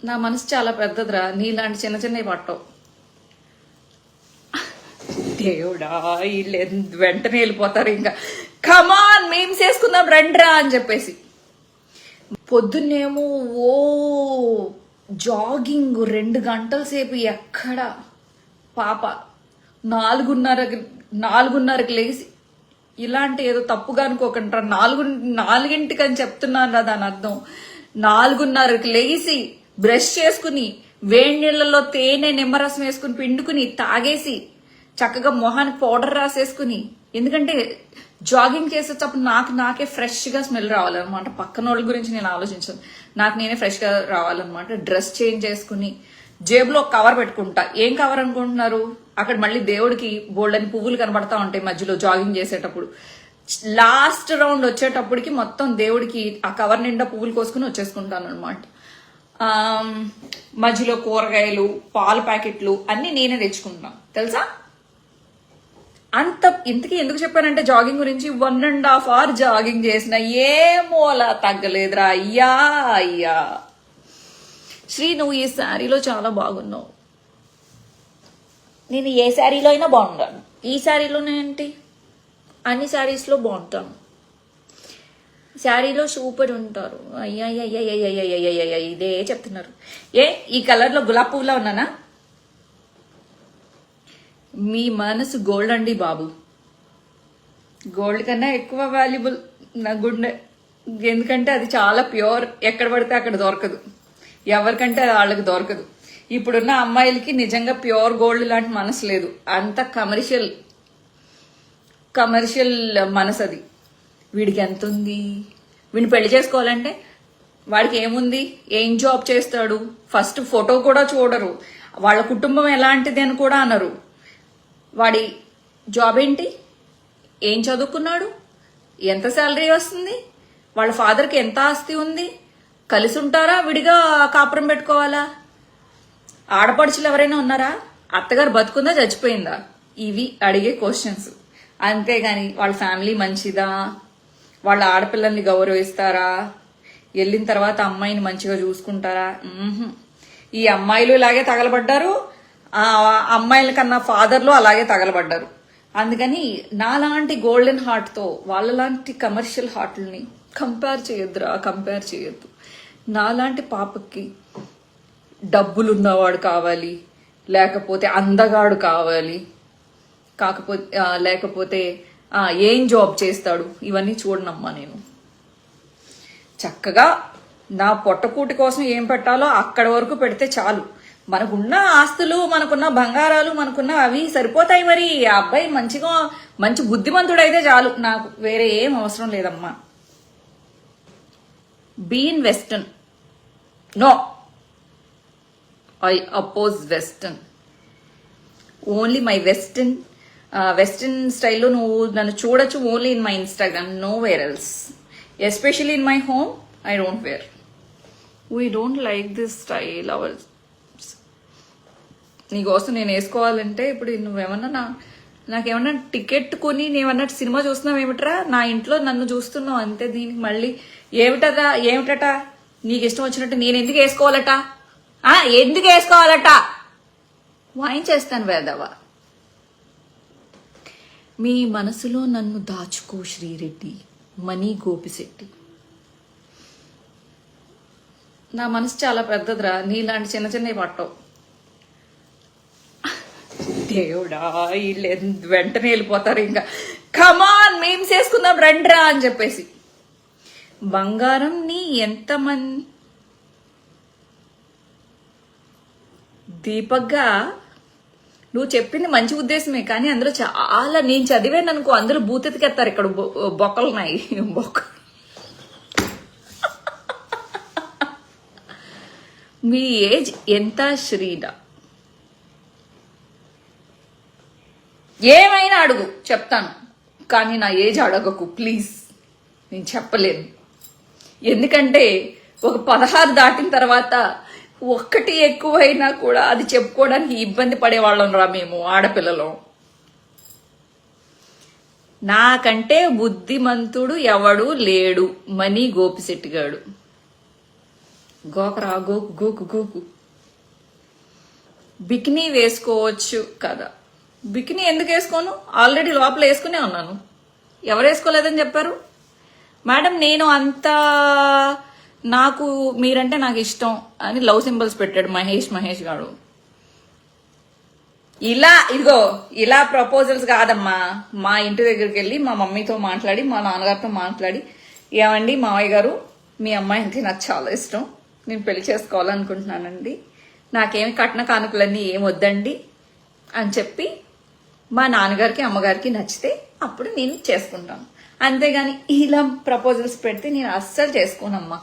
నా మనసు చాలా పెద్దదిరా, నీలాంటి చిన్న చిన్నవి పట్టవు. దేవుడా, వీళ్ళు వెంటనే వెళ్ళిపోతారు. ఇంకా కమాన్ మేమ్స్ వేసుకుందాం రండిరా అని చెప్పేసి పొద్దున్నేమో ఓ జాగింగ్ 2 గంటల సేపు. ఎక్కడ పాప 4:30కి లేచి, ఇలాంటి ఏదో తప్పుగా అనుకోకుండా 4:00 అని చెప్తున్నాను రా, దాని అర్థం 4:30కి లేచి బ్రష్ చేసుకుని వేడి నీళ్లలో తేనె నిమ్మరసం వేసుకుని పిండుకుని తాగేసి చక్కగా మొహానికి పౌడర్ రాసేసుకుని, ఎందుకంటే జాగింగ్ చేసేటప్పుడు నాకే ఫ్రెష్ గా స్మెల్ రావాలన్నమాట. పక్కన వాళ్ళ గురించి నేను ఆలోచించాను, నాకు నేనే ఫ్రెష్ గా రావాలన్నమాట. డ్రెస్ చేంజ్ చేసుకుని జేబులో కవర్ పెట్టుకుంటా. ఏం కవర్ అనుకుంటున్నారు? అక్కడ మళ్ళీ దేవుడికి బోల్డని పువ్వులు కనబడతా ఉంటాయి మధ్యలో జాగింగ్ చేసేటప్పుడు. లాస్ట్ రౌండ్ వచ్చేటప్పటికి మొత్తం దేవుడికి ఆ కవర్ నిండా పువ్వులు కోసుకుని వచ్చేసుకుంటాను అనమాట. మధ్యలో కూరగాయలు, పాలు ప్యాకెట్లు అన్ని నేనే తెచ్చుకుంటాను తెలుసా. ఇంతకీ ఎందుకు చెప్పానంటే జాగింగ్ గురించి, 1.5 hour జాగింగ్ చేసిన ఏ మూల తగ్గలేదురా. అయ్యా శ్రీ, నువ్వు ఈ శారీలో చాలా బాగున్నావు. నేను ఏ శారీలో అయినా బాగుంటాను, ఈ శారీలోనే ఏంటి, అన్ని శారీస్లో బాగుంటాను. శారీలో సూపర్ ఉంటారు. అయ్యా ఇదే చెప్తున్నారు. ఈ కలర్లో గులాబీ పువ్వులా ఉన్నానా? మీ మనసు గోల్డ్ అండి బాబు. గోల్డ్ కన్నా ఎక్కువ వాల్యుబుల్ నా గుండె. ఎందుకంటే అది చాలా ప్యూర్, ఎక్కడ పడితే అక్కడ దొరకదు, ఎవరికంటే వాళ్ళకి దొరకదు. ఇప్పుడున్న అమ్మాయిలకి నిజంగా ప్యూర్ గోల్డ్ లాంటి మనసు లేదు, అంత కమర్షియల్ మనసు అది. వీడికి ఎంత ఉంది, వీడిని పెళ్లి చేసుకోవాలంటే వాడికి ఏముంది, ఏం జాబ్ చేస్తాడు, ఫస్ట్ ఫోటో కూడా చూడరు, వాళ్ళ కుటుంబం ఎలాంటిది అని కూడా అనరు. వాడి జాబ్ ఏంటి, ఏం చదువుకున్నాడు, ఎంత శాలరీ వస్తుంది, వాళ్ళ ఫాదర్కి ఎంత ఆస్తి ఉంది, కలిసి ఉంటారా, విడిగా కాపురం పెట్టుకోవాలా, ఆడపడుచులు ఎవరైనా ఉన్నారా, అత్తగారు బతుకుందా చచ్చిపోయిందా, ఇవి అడిగే క్వశ్చన్స్. అంతేగాని వాళ్ళ ఫ్యామిలీ మంచిదా, వాళ్ళ ఆడపిల్లల్ని గౌరవిస్తారా, వెళ్ళిన తర్వాత అమ్మాయిని మంచిగా చూసుకుంటారా. ఈ అమ్మాయిలు ఇలాగే తగలబడ్డారు, ఆ అమ్మాయిల కన్నా ఫాదర్లు అలాగే తగలబడ్డారు. అందుకని నాలాంటి గోల్డెన్ హార్ట్తో వాళ్ళలాంటి కమర్షియల్ హార్ట్లని కంపేర్ చేయొద్దు. నాలాంటి పాపకి డబ్బులున్నవాడు కావాలి, లేకపోతే అందగాడు కావాలి, లేకపోతే ఏం జాబ్ చేస్తాడు, ఇవన్నీ చూడనమ్మా. నేను చక్కగా నా పొట్టకూటి కోసం ఏం పెట్టాలో అక్కడి వరకు పెడితే చాలు. మనకున్న ఆస్తులు, మనకున్న బంగారాలు, మనకున్న అవి సరిపోతాయి. మరి ఆ అబ్బాయి మంచి బుద్ధిమంతుడైతే చాలు, నాకు వేరే ఏం అవసరం లేదమ్మా. Be in western, no, I oppose western. Only my western స్టైల్లో నువ్వు నన్ను చూడొచ్చు, only in my Instagram, nowhere else. Especially in my home I don't wear. We don't like this style our. నీకోసం నేను వేసుకోవాలంటే ఇప్పుడు నువ్వేమన్నా నాకేమన్నా టికెట్ కొని నేమన్నా సినిమా చూస్తున్నావు ఏమిట్రా, నా ఇంట్లో నన్ను చూస్తున్నావు అంతే. దీనికి మళ్ళీ ఏమిటట నీకు ఇష్టం వచ్చినట్టు నేను ఎందుకు వేసుకోవాలట, ఎందుకు వేసుకోవాలట, వాయించేస్తాను వేదవా. మీ మనసులో నన్ను దాచుకో శ్రీరెడ్డి, మనీ గోపిశెట్టి. నా మనసు చాలా పెద్దదిరా, నీలాంటి చిన్న చిన్నవి పట్టవు. దేవుడా, వీళ్ళు వెంటనే వెళ్ళిపోతారు. ఇంకా కమాన్ మేమ్స్ వేసుకుందాం రండిరా అని చెప్పేసి బంగారం నీ ఎంతమంది దీపక్గా నువ్వు చెప్పింది మంచి ఉద్దేశమే, కానీ అందులో చాలా నేను చదివాను అనుకో, అందులో బూతెతికెత్తారు. ఇక్కడ బొక్కలున్నాయి, మీ ఏజ్ ఎంత శ్రీడా? ఏమైనా అడుగు చెప్తాను, కానీ నా ఏజ్ అడగకు ప్లీజ్, నేను చెప్పలేను. ఎందుకంటే ఒక 16 దాటిన తర్వాత ఒక్కటి ఎక్కువైనా కూడా అది చెప్పుకోవడానికి ఇబ్బంది పడేవాళ్ళం రా మేము ఆడపిల్లలు. నాకంటే బుద్ధిమంతుడు ఎవడు లేడు, మనీ గోపిశెట్టి గాడు. గోకరా గోకు గోకు గోకు. బికినీ వేసుకోవచ్చు కదా. బికినీ ఎందుకు వేసుకోను? ఆల్రెడీ లోపల వేసుకునే ఉన్నాను. ఎవరు వేసుకోలేదని చెప్పారు? మేడం నేను అంత నాకు మీరంటే నాకు ఇష్టం అని లవ్ సింబల్స్ పెట్టాడు మహేష్ గారు. ఇలా ప్రపోజల్స్ కాదమ్మా. మా ఇంటి దగ్గరికి వెళ్ళి మా మమ్మీతో మాట్లాడి మా నాన్నగారితో మాట్లాడి, ఏమండి మావయ్య గారు మీ అమ్మాయి అంటే నాకు చాలా ఇష్టం, నేను పెళ్లి చేసుకోవాలనుకుంటున్నానండి, నాకేమి కట్న కానుకలన్నీ ఏం వద్దండి అని చెప్పి మా నాన్నగారికి అమ్మగారికి నచ్చితే అప్పుడు నేను చేసుకుంటాను. అంతేగాని ఇలా ప్రపోజల్స్ పెడితే నేను అస్సలు చేసుకోనమ్మా.